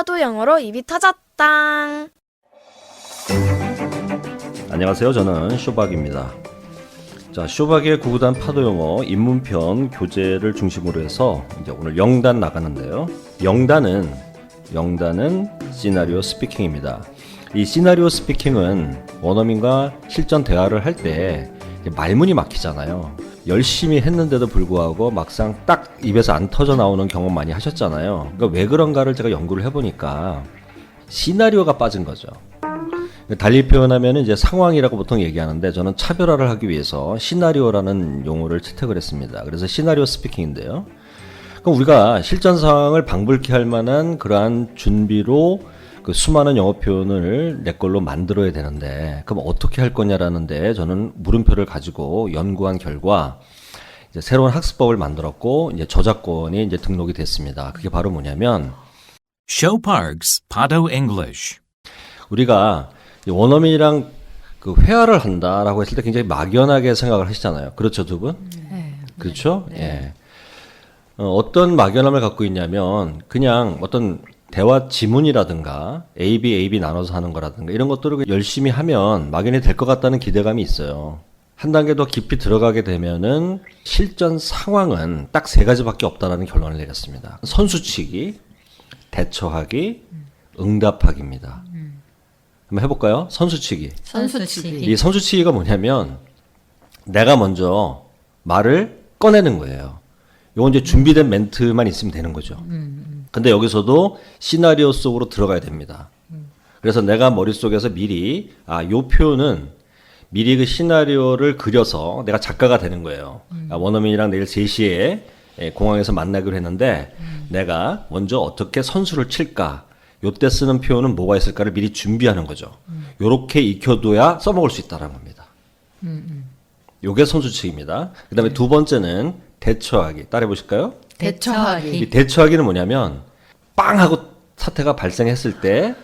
하도 영어로 입이 터졌당. 안녕하세요. 저는 쇼박입니다. 자, 쇼박의 구구단 파도영어 입문편 교재를 중심으로 해서 이제 오늘 영단 나가는데요. 영단은 시나리오 스피킹입니다. 이 시나리오 스피킹은 원어민과 실전 대화를 할 때 말문이 막히잖아요. 열심히 했는데도 불구하고 막상 딱 입에서 안 터져 나오는 경험 많이 하셨잖아요. 그러니까 왜 그런가를 제가 연구를 해보니까 시나리오가 빠진 거죠. 달리 표현하면 이제 상황이라고 보통 얘기하는데 저는 차별화를 하기 위해서 시나리오라는 용어를 채택을 했습니다. 그래서 시나리오 스피킹인데요. 그럼 우리가 실전 상황을 방불케 할 만한 그러한 준비로 그 수많은 영어 표현을 내 걸로 만들어야 되는데 그럼 어떻게 할 거냐라는데 저는 물음표를 가지고 연구한 결과 이제 새로운 학습법을 만들었고 이제 저작권이 이제 등록이 됐습니다. 그게 바로 뭐냐면 Showparks Pado English. 우리가 원어민이랑 그 회화를 한다라고 했을 때 굉장히 막연하게 생각을 하시잖아요. 그렇죠, 두 분? 네. 그렇죠? 네. 예. 어떤 막연함을 갖고 있냐면 그냥 어떤 대화 지문이라든가 A, B 나눠서 하는 거라든가 이런 것들을 열심히 하면 막연히 될 것 같다는 기대감이 있어요. 한 단계 더 깊이 들어가게 되면은 실전 상황은 딱 세 가지밖에 없다라는 결론을 내렸습니다. 선수치기, 대처하기, 응답하기입니다. 한번 해볼까요? 선수치기. 선수치기. 이 선수치기가 뭐냐면 내가 먼저 말을 꺼내는 거예요. 이건 이제 준비된 멘트만 있으면 되는 거죠. 근데 여기서도 시나리오 속으로 들어가야 됩니다. 그래서 내가 머릿속에서 미리 요 표현은 미리 그 시나리오를 그려서 내가 작가가 되는 거예요. 원어민이랑 내일 3시에 공항에서 만나기로 했는데 내가 먼저 어떻게 선수를 칠까? 요때 쓰는 표현은 뭐가 있을까를 미리 준비하는 거죠. 요렇게 익혀둬야 써먹을 수 있다는 겁니다. 요게 선수치기입니다. 그 다음에 두 번째는 대처하기. 따라해 보실까요? 대처하기. 이 대처하기는 뭐냐면 빵 하고 사태가 발생했을 때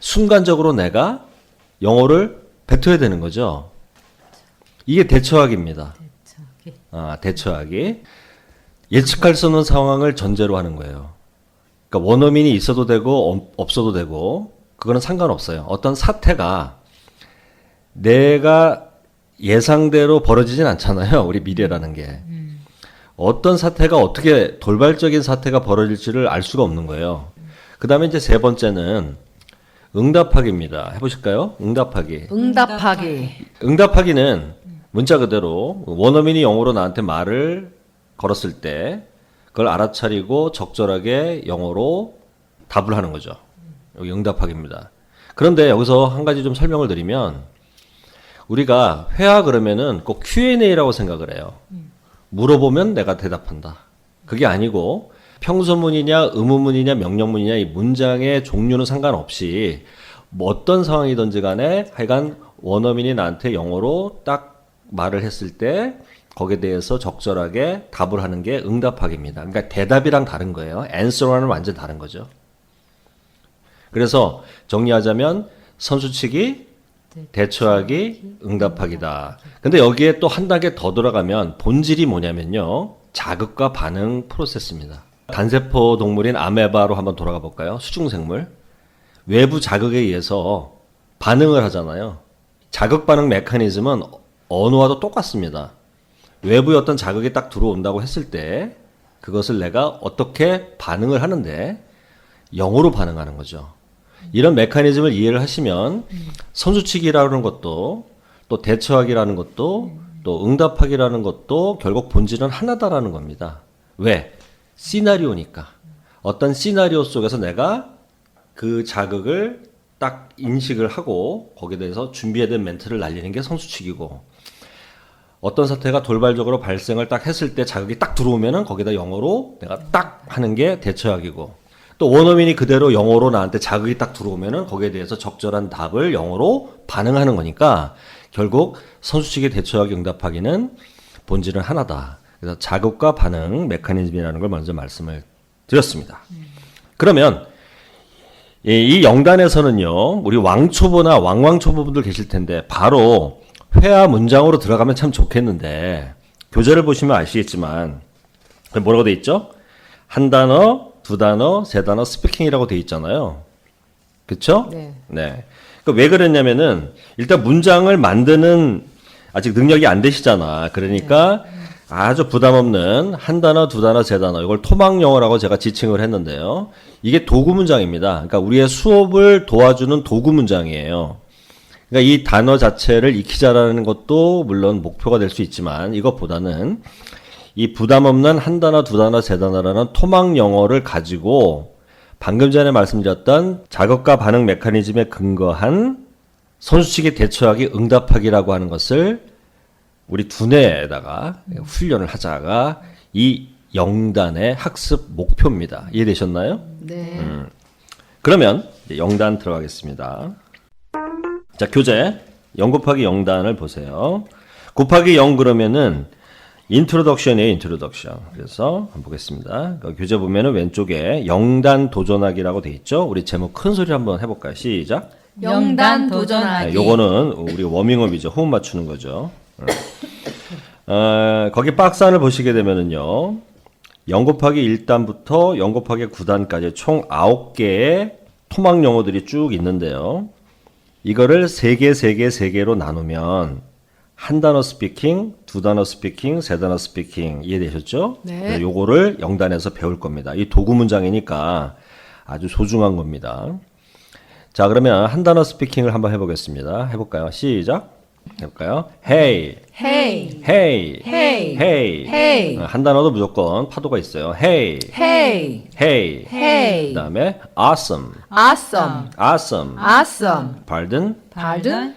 순간적으로 내가 영어를 뱉어야 되는 거죠. 이게 대처하기입니다. 대처하기. 예측할 수 없는 상황을 전제로 하는 거예요. 그러니까 원어민이 있어도 되고 없어도 되고 그거는 상관없어요. 어떤 사태가 내가 예상대로 벌어지진 않잖아요. 우리 미래라는 게. 어떤 사태가 어떻게 돌발적인 사태가 벌어질지를 알 수가 없는 거예요. 그 다음에 이제 세 번째는 응답하기입니다. 해보실까요? 응답하기. 응답하기는 문자 그대로 원어민이 영어로 나한테 말을 걸었을 때 그걸 알아차리고 적절하게 영어로 답을 하는 거죠. 여기 응답하기입니다. 그런데 여기서 한 가지 좀 설명을 드리면 우리가 회화 그러면은 꼭 Q&A라고 생각을 해요. 물어보면 내가 대답한다. 그게 아니고 평소문이냐 의문문이냐 명령문이냐 이 문장의 종류는 상관없이 뭐 어떤 상황이든지 간에 하여간 원어민이 나한테 영어로 딱 말을 했을 때 거기에 대해서 적절하게 답을 하는 게 응답하기입니다. 그러니까 대답이랑 다른 거예요. answer와는 완전 다른 거죠. 그래서 정리하자면 선수치기, 대처하기, 응답하기다. 근데 여기에 또 한 단계 더 들어가면 본질이 뭐냐면요. 자극과 반응 프로세스입니다. 단세포 동물인 아메바로 한번 돌아가 볼까요? 수중생물. 외부 자극에 의해서 반응을 하잖아요. 자극 반응 메커니즘은 언어와도 똑같습니다. 외부의 어떤 자극이 딱 들어온다고 했을 때 그것을 내가 어떻게 반응을 하는데 영어로 반응하는 거죠. 이런 메커니즘을 이해를 하시면 선수치기라는 것도 또 대처하기라는 것도 또 응답하기라는 것도 결국 본질은 하나다라는 겁니다. 왜? 시나리오니까. 어떤 시나리오 속에서 내가 그 자극을 딱 인식을 하고 거기에 대해서 준비해야 될 멘트를 날리는 게 선수치기고 어떤 사태가 돌발적으로 발생을 딱 했을 때 자극이 딱 들어오면은 거기다 영어로 내가 딱 하는 게 대처하기고 또 원어민이 그대로 영어로 나한테 자극이 딱 들어오면은 거기에 대해서 적절한 답을 영어로 반응하는 거니까 결국 선수치기 대처하기 응답하기는 본질은 하나다. 그래서 자극과 반응 메커니즘이라는 걸 먼저 말씀을 드렸습니다. 그러면 이 영단에서는요. 우리 왕초보나 왕왕초보분들 계실 텐데 바로 회화 문장으로 들어가면 참 좋겠는데 교재를 보시면 아시겠지만 뭐라고 돼 있죠? 한 단어, 두 단어, 세 단어 스피킹이라고 돼 있잖아요. 그쵸? 네. 네. 왜 그랬냐면은 일단 문장을 만드는 아직 능력이 안 되시잖아. 그러니까 아주 부담 없는 한 단어, 두 단어, 세 단어 이걸 토막 영어라고 제가 지칭을 했는데요. 이게 도구 문장입니다. 그러니까 우리의 수업을 도와주는 도구 문장이에요. 그러니까 이 단어 자체를 익히자라는 것도 물론 목표가 될 수 있지만 이것보다는 이 부담 없는 한 단어, 두 단어, 세 단어라는 토막 영어를 가지고 방금 전에 말씀드렸던 자극과 반응 메커니즘에 근거한 선수치기 대처하기 응답하기라고 하는 것을 우리 두뇌에다가 훈련을 하자가 이 영단의 학습 목표입니다. 이해되셨나요? 네. 그러면 이제 영단 들어가겠습니다. 자, 교재 0 곱하기 0단을 보세요. 곱하기 0 그러면은 인트로덕션이에요, 인트로덕션. 그래서 한번 보겠습니다. 교재 보면은 왼쪽에 영단 도전하기라고 돼 있죠? 우리 제목 큰 소리 한번 해볼까요? 시작. 영단 도전하기. 네, 요거는 우리 워밍업이죠. 호흡 맞추는 거죠. 거기 박스 안을 보시게 되면은요. 0 곱하기 1단부터 0 곱하기 9단까지 총 9개의 토막 용어들이 쭉 있는데요. 이거를 3개, 3개, 3개로 나누면 한 단어 스피킹, 두 단어 스피킹, 세 단어 스피킹 이해되셨죠? 네. 요거를 영단에서 배울 겁니다. 이 도구 문장이니까 아주 소중한 겁니다. 자, 그러면 한 단어 스피킹을 한번 해보겠습니다. 해볼까요? 시작. 해볼까요? Hey, Hey. hey, Hey. hey. Hey. 한 단어도 무조건 파도가 있어요. Hey, Hey. hey. Hey. 그다음에 awesome, Awesome. awesome. Awesome. pardon. Pardon.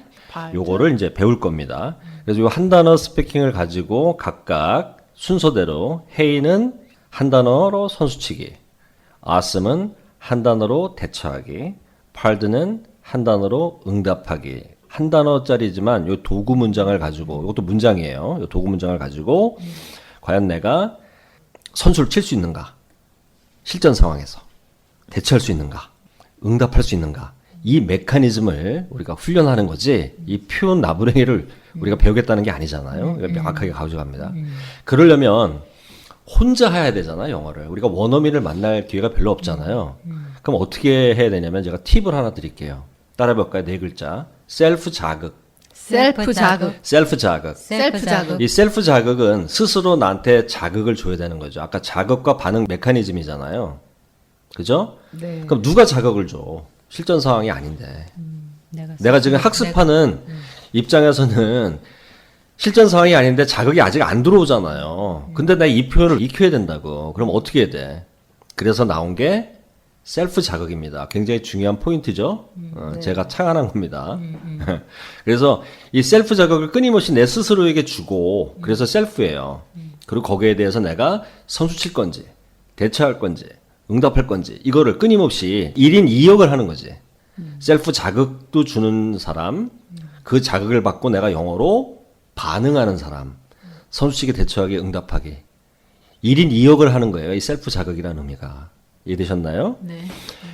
요거를 이제 배울 겁니다. 그래서 요 한 단어 스피킹을 가지고 각각 순서대로 Hey는 한 단어로 선수치기, Awesome은 한 단어로 대처하기, Pardon은 한 단어로 응답하기. 한 단어짜리지만 요 도구 문장을 가지고 이것도 문장이에요. 요 도구 문장을 가지고 과연 내가 선수를 칠 수 있는가? 실전 상황에서 대처할 수 있는가? 응답할 수 있는가? 이 메커니즘을 우리가 훈련하는 거지 이 표현 나부랭이를 우리가 배우겠다는 게 아니잖아요. 명확하게 가져갑니다. 그러려면 혼자 해야 되잖아요, 영어를. 우리가 원어민을 만날 기회가 별로 없잖아요. 그럼 어떻게 해야 되냐면 제가 팁을 하나 드릴게요. 따라해볼까요? 4글자. 셀프 자극. 셀프 자극. 셀프 자극. 셀프 자극. 이 셀프 자극은 스스로 나한테 자극을 줘야 되는 거죠. 아까 자극과 반응 메커니즘이잖아요. 그죠? 네. 그럼 누가 자극을 줘? 실전 상황이 아닌데. 내가 지금 학습하는 입장에서는 실전 상황이 아닌데 자극이 아직 안 들어오잖아요. 근데 내가 이 표현을 익혀야 된다고. 그럼 어떻게 해야 돼? 그래서 나온 게 셀프 자극입니다. 굉장히 중요한 포인트죠. 제가 창안한 겁니다. 그래서 이 셀프 자극을 끊임없이 내 스스로에게 주고 그래서 셀프예요. 그리고 거기에 대해서 내가 선수 칠 건지 대처할 건지 응답할 건지 이거를 끊임없이 1인 2역을 하는 거지. 셀프 자극도 주는 사람, 그 자극을 받고 내가 영어로 반응하는 사람, 선수치기 대처하기 응답하기 1인 2역을 하는 거예요. 이 셀프 자극이라는 의미가. 이해되셨나요? 네.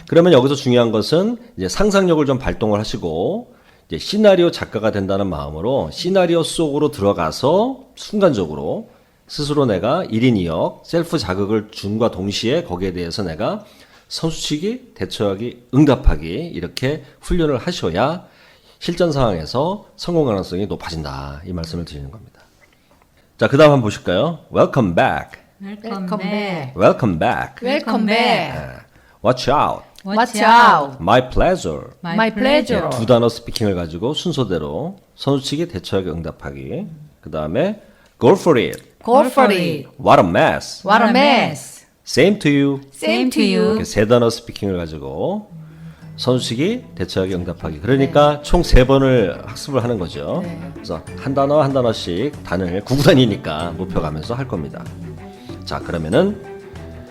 그러면 여기서 중요한 것은 이제 상상력을 좀 발동을 하시고 이제 시나리오 작가가 된다는 마음으로 시나리오 속으로 들어가서 순간적으로 스스로 내가 1인 2역 셀프 자극을 준과 동시에 거기에 대해서 내가 선수치기, 대처하기, 응답하기 이렇게 훈련을 하셔야 실전 상황에서 성공 가능성이 높아진다. 이 말씀을 드리는 겁니다. 자, 그 다음 한번 보실까요? Welcome back. Welcome back. Welcome back. Welcome back. Watch out. Watch out. My pleasure. My pleasure. 두 단어 스피킹을 가지고 순서대로 선수치기, 대처하기, 응답하기. 그 다음에 Go for it. Go for it. What a mess. What a mess. Same to you. Same to you. 이렇게 세 단어 스피킹을 가지고 선수치기, 대처하기, 응답하기. 그러니까 총 3번을 학습을 하는 거죠. 그래서 한 단어 한 단어씩 단을 구구단이니까 높여가면서 할 겁니다. 자, 그러면은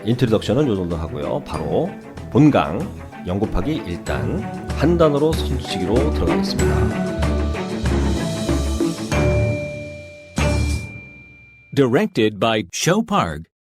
인트로덕션은 요 정도 하고요. 바로 본강 0 곱하기 1단 한 단어로 선수치기로 들어가겠습니다. Directed by Show Park.